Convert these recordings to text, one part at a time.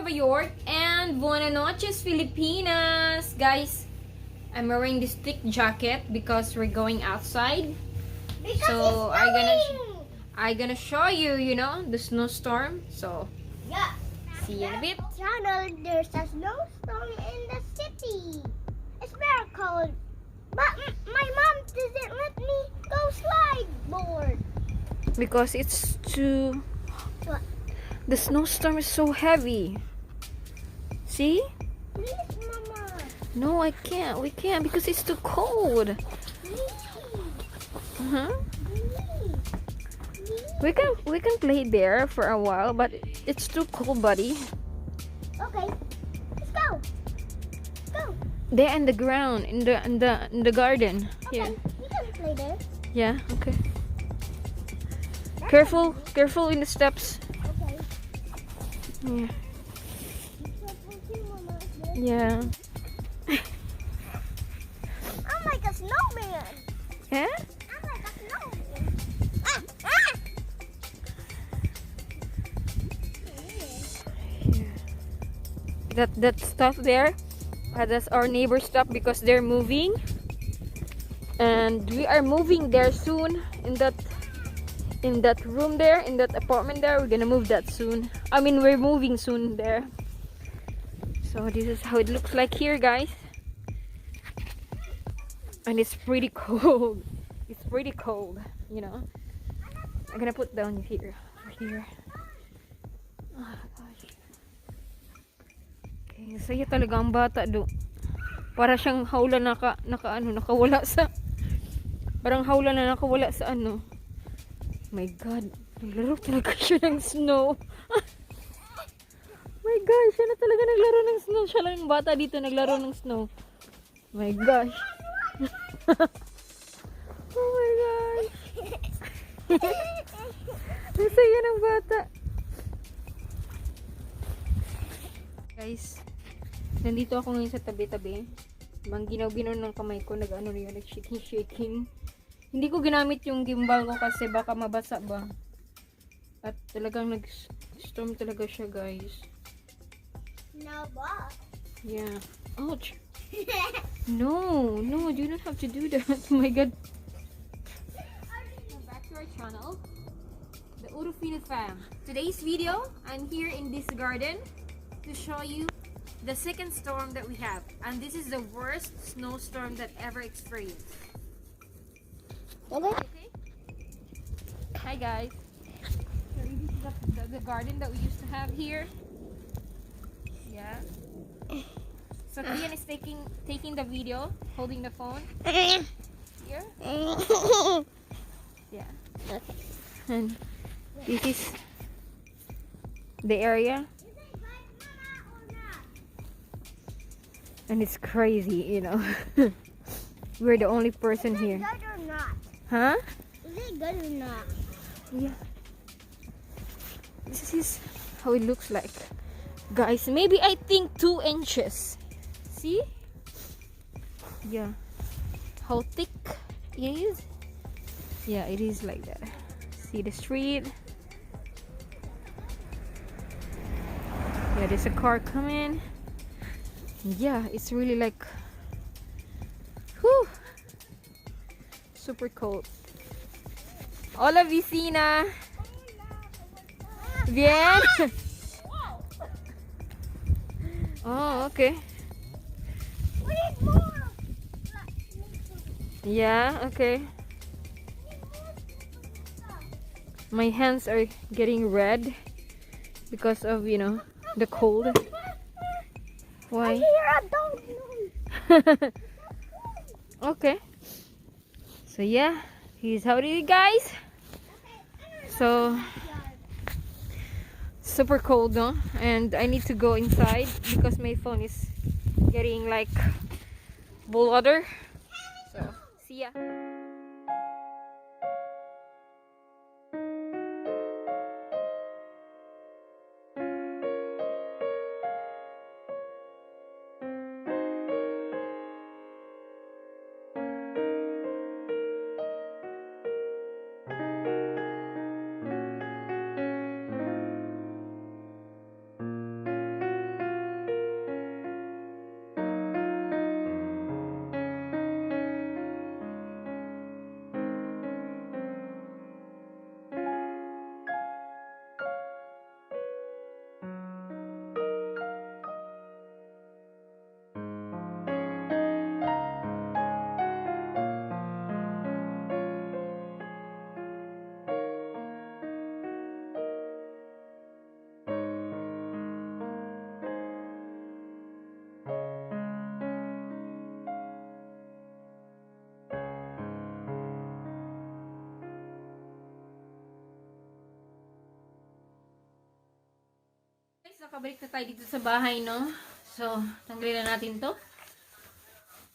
Nueva York, and Buenas noches, Filipinas! Guys, I'm wearing this thick jacket because we're going outside. Because So it's I'm gonna show you, the snowstorm. So yeah. see you in a bit. Channel, there's a snowstorm in the city. It's very cold. But my mom didn't let me go slide board. Because it's too... What? The snowstorm is so heavy. See? Please, Mama. No, I can't. We can't because it's too cold. Please. Uh-huh. Please. We can play there for a while, but it's too cold, buddy. Okay. Let's go. Go. There in the ground, in the garden. Okay. Here. We can play there. Yeah, okay. Careful in the steps. Okay. Yeah. Be careful too, Mama. Yeah. I'm like a snowman. Yeah? I'm like a snowman. Ah! That stuff there, that's our neighbor stuff because they're moving, and we are moving there soon. In that room there, in that apartment there, we're gonna move that soon. I mean, we're moving soon there. So this is how it looks like here, guys. And it's pretty cold. It's pretty cold, I'm gonna put down here. Oh gosh. Okay, saya talaga ang bata do. Para siyang hawla nakawala sa... Parang hawla na nakawala sa ano. My God, naglaro talaga siya ng snow. My gosh, siya na talaga naglaro ng snow. Siya lang yung bata dito naglaro ng snow. My gosh. Oh my gosh. Ang saya ng bata. Guys, nandito ako ngayon sa tabi-tabi. Mangginaw-ginaw ng kamay ko. Nag-ano yun, nag-shaking. Hindi ko ginamit yung gimbal ko kasi baka mabasa ba. At talagang nag-storm talaga siya, guys. No, boss. Yeah. Ouch. No, you don't have to do that. Oh my God. Back to our channel, the Urufina fam. Today's video, I'm here in this garden to show you the second storm that we have. And this is the worst snowstorm that ever experienced. Okay? Hi guys. So this is the garden that we used to have here. Yeah. So Ian is taking the video, holding the phone. Here. Yeah. And this is the area. And it's crazy, We're the only person here. Is it good or not? Huh? Is it good or not? Yeah. This is how it looks like. Guys, maybe I think 2 inches. See? Yeah. How thick it is? Yeah, it is like that. See the street? Yeah, there's a car coming. Yeah, it's really like... Whew! Super cold. Hola, vecina. Bien. Oh, okay. We need more. Yeah, okay. My hands are getting red because of, the cold. I Why? hear a dog noise. Okay. So yeah, here's how it is, guys. So super cold, no? And I need to go inside because my phone is getting like water. So see ya. nakabalik na tayo dito sa bahay, no? So, tanggalin na natin to.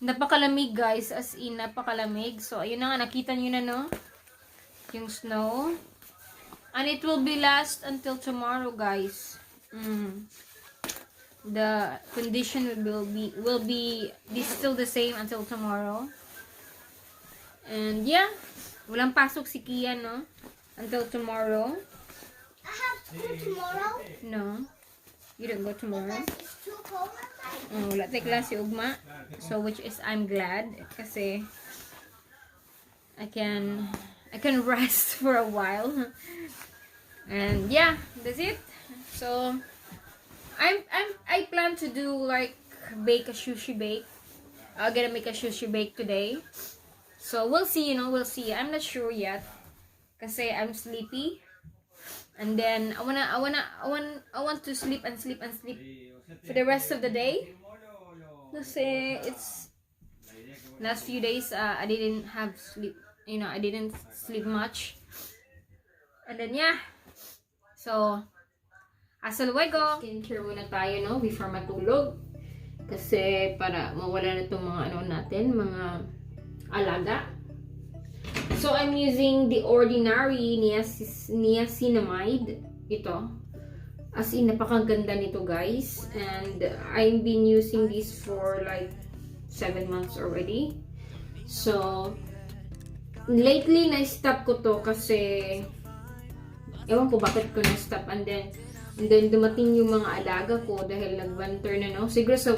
Napakalamig, guys. As in, napakalamig. So, ayun na nga. Nakita nyo na, no? Yung snow. And it will be last until tomorrow, guys. The condition will be still the same until tomorrow. And yeah, walang pasok si Kian, no? Until tomorrow. I have school tomorrow. No. You don't go tomorrow. Because it's too cold outside. Wala tayo klase ugma. So which is I'm glad kasi I can rest for a while. And yeah, that's it. So I plan to do like bake a sushi bake. I'm gonna make a sushi bake today. So we'll see, you know, we'll see. I'm not sure yet kasi I'm sleepy. And then I want to sleep and sleep and sleep for the rest of the day. Kasi it's last few days I didn't have sleep, you know, I didn't sleep much. And then yeah. So hasta luego. Skincare muna tayo, no, before matulog. Kasi para mawala na itong mga ano natin, mga alaga. So, I'm using the ordinary niacinamide. Ito. As in, napakaganda nito, guys. And I've been using this for like 7 months already. So, lately, na-stop ko to kasi ewan ko bakit ko na-stop. And then dumating yung mga alaga ko dahil nag-winter na, no? Siguro sa,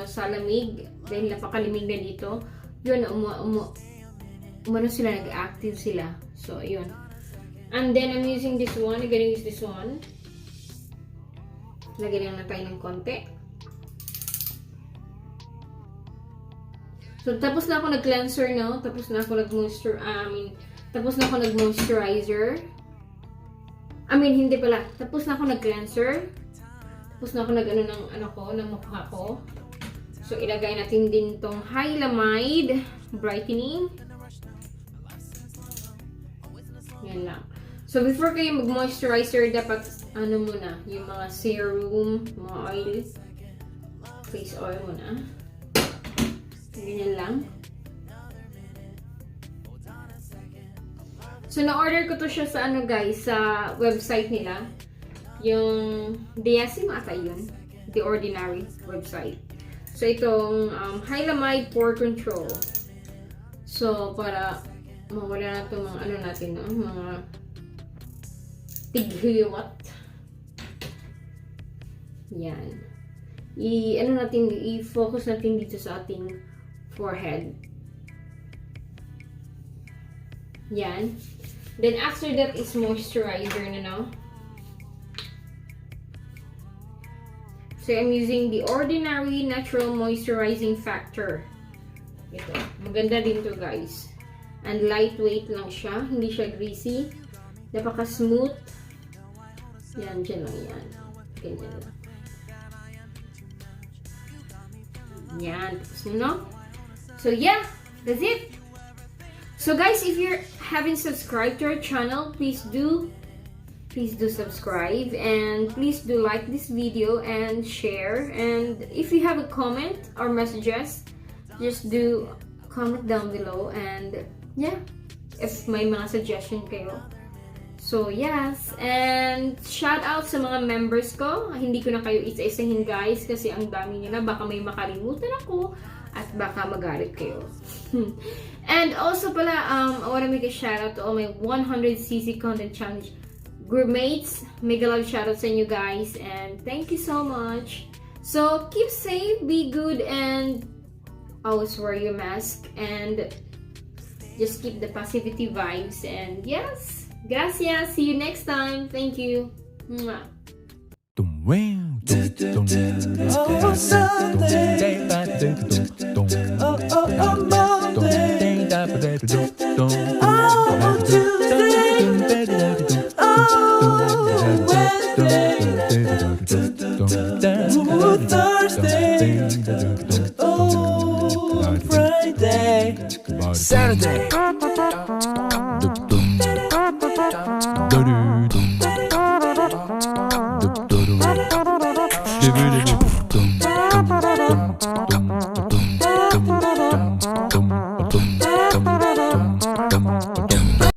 sa lamig, dahil napakalimig na dito, yun, umano sila, nag-active sila. So, yun. And then, I'm using this one. I'm gonna use this one. Lagyan lang na tayo ng konti. So, tapos na ako nag-cleanser, no? Tapos na ako nag-moisturizer. Hindi pala. Tapos na ako nag-cleanser. Tapos na ako ng mukha ko. So, ilagay natin din tong Hylamide Brightening. Yan lang. So, before kayo mag-moisturizer, dapat, muna, yung mga serum, mga oil, face oil muna. Ganyan lang. So, na-order ko to siya sa guys, sa website nila. Yung Diasim ata yun. The Ordinary website. So, itong Hylamide Pore Control. So, para mawala na itong mga natin, no? Mga tighiwat. Yan. I-focus natin dito sa ating forehead. Yan. Then, after that is moisturizer na, no? So, I'm using the Ordinary Natural Moisturizing Factor. Ito. Maganda din to, guys. And lightweight lang siya. Hindi siya greasy. Napaka-smooth. Yan, dyan lang yan. Ganyan lang. Yan. Tapos no? So, yeah. That's it. So, guys, if you haven't subscribed to our channel, please do subscribe. And please do like this video and share. And if you have a comment or messages, just do comment down below. And yeah, if may mga suggestion kayo. So, yes. And shout out sa mga members ko. Hindi ko na kayo isa-isahin, guys, kasi ang dami nyo na. Baka may makalimutan ako at baka magalit kayo. And also pala, I want to make a shout out to all my 100cc Content Challenge group mates. Mega love shout out sa inyo, guys. And thank you so much. So, keep safe, be good, and always wear your mask. And just keep the positivity vibes. And yes, gracias. See you next time. Thank you. Mwah. Saturday. come